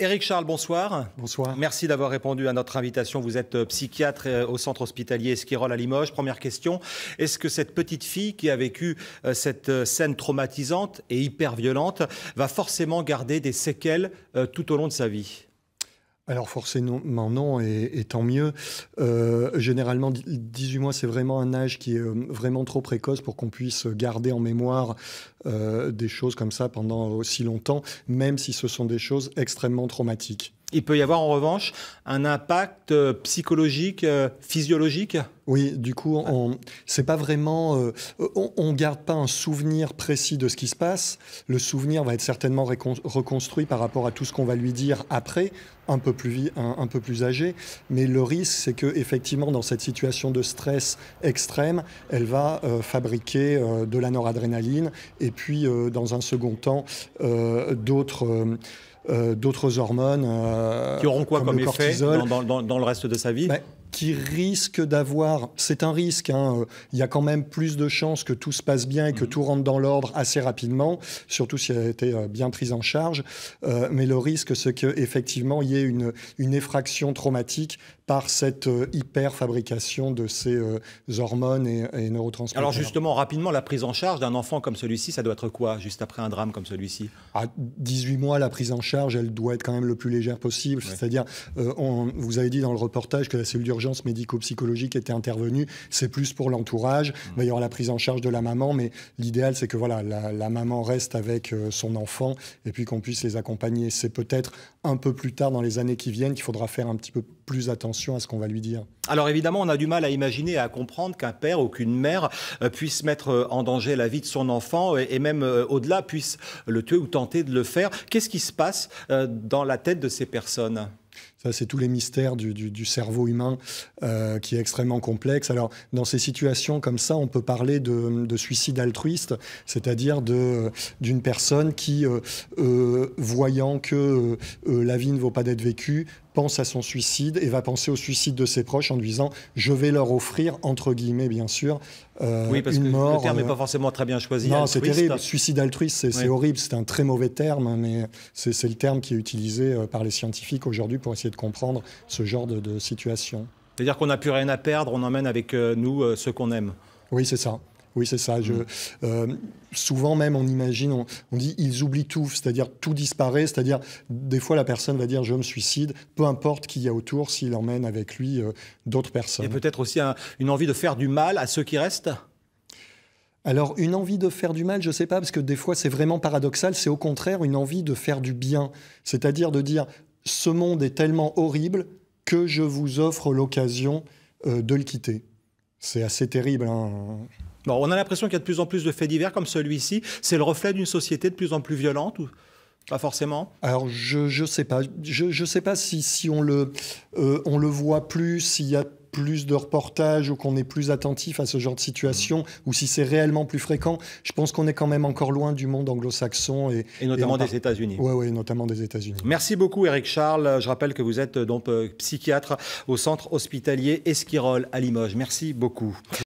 Éric Charles, bonsoir. Bonsoir. Merci d'avoir répondu à notre invitation. Vous êtes psychiatre au centre hospitalier Esquirol à Limoges. Première question, est-ce que cette petite fille qui a vécu cette scène traumatisante et hyper violente va forcément garder des séquelles tout au long de sa vie ? Alors forcément non, et tant mieux. Généralement, 18 mois, c'est vraiment un âge qui est vraiment trop précoce pour qu'on puisse garder en mémoire des choses comme ça pendant aussi longtemps, même si ce sont des choses extrêmement traumatiques. Il peut y avoir en revanche un impact psychologique, physiologique ? Oui, du coup, c'est pas vraiment, on garde pas un souvenir précis de ce qui se passe. Le souvenir va être certainement reconstruit par rapport à tout ce qu'on va lui dire après, un peu plus âgé. Mais le risque, c'est que effectivement, dans cette situation de stress extrême, elle va fabriquer de la noradrénaline et puis, dans un second temps, d'autres hormones qui auront quoi comme effet dans le reste de sa vie ? Qui risque d'avoir, c'est un risque, hein, il y a quand même plus de chances que tout se passe bien et que tout rentre dans l'ordre assez rapidement, surtout si elle a été bien prise en charge, mais le risque c'est qu'effectivement il y ait une effraction traumatique par cette hyper-fabrication de ces hormones et neurotransmetteurs. Alors justement, rapidement, la prise en charge d'un enfant comme celui-ci, ça doit être quoi, juste après un drame comme celui-ci ? À 18 mois, la prise en charge, elle doit être quand même le plus légère possible. Ouais. C'est-à-dire, vous avez dit dans le reportage que la cellule d'urgence médico-psychologique était intervenue. C'est plus pour l'entourage. Il va y avoir la prise en charge de la maman, mais l'idéal, c'est que voilà, la maman reste avec son enfant et puis qu'on puisse les accompagner. C'est peut-être un peu plus tard dans les années qui viennent qu'il faudra faire un petit peu plus attention à ce qu'on va lui dire. Alors évidemment, on a du mal à imaginer et à comprendre qu'un père ou qu'une mère puisse mettre en danger la vie de son enfant et même au-delà puisse le tuer ou tenter de le faire. Qu'est-ce qui se passe dans la tête de ces personnes ? Ça, c'est tous les mystères du cerveau humain qui est extrêmement complexe. Alors, dans ces situations comme ça, on peut parler de suicide altruiste, c'est-à-dire d'une personne qui, voyant que la vie ne vaut pas d'être vécue, pense à son suicide et va penser au suicide de ses proches en disant « je vais leur offrir », entre guillemets bien sûr, oui, parce une que mort. Le terme n'est pas forcément très bien choisi. Non, c'est terrible. Suicide altruiste, c'est horrible. C'est un très mauvais terme, mais c'est le terme qui est utilisé par les scientifiques aujourd'hui pour essayer de comprendre ce genre de situation. C'est-à-dire qu'on n'a plus rien à perdre, on emmène avec nous ceux qu'on aime. Oui, c'est ça. Oui, c'est ça. Souvent même, on imagine, on dit ils oublient tout, c'est-à-dire tout disparaît, c'est-à-dire des fois la personne va dire je me suicide, peu importe qui y a autour, s'il emmène avec lui d'autres personnes. Et peut-être aussi une envie de faire du mal à ceux qui restent ? Alors, une envie de faire du mal, je ne sais pas, parce que des fois c'est vraiment paradoxal, c'est au contraire une envie de faire du bien, c'est-à-dire de dire ce monde est tellement horrible que je vous offre l'occasion de le quitter. C'est assez terrible, hein. Bon, on a l'impression qu'il y a de plus en plus de faits divers comme celui-ci. C'est le reflet d'une société de plus en plus violente ou pas forcément ? Alors, je sais pas. Je sais pas si on le voit plus, s'il y a plus de reportages ou qu'on est plus attentif à ce genre de situation ou si c'est réellement plus fréquent. Je pense qu'on est quand même encore loin du monde anglo-saxon. Et notamment des États-Unis. Oui, notamment des États-Unis. Merci beaucoup Éric Charles. Je rappelle que vous êtes donc psychiatre au centre hospitalier Esquirol à Limoges. Merci beaucoup.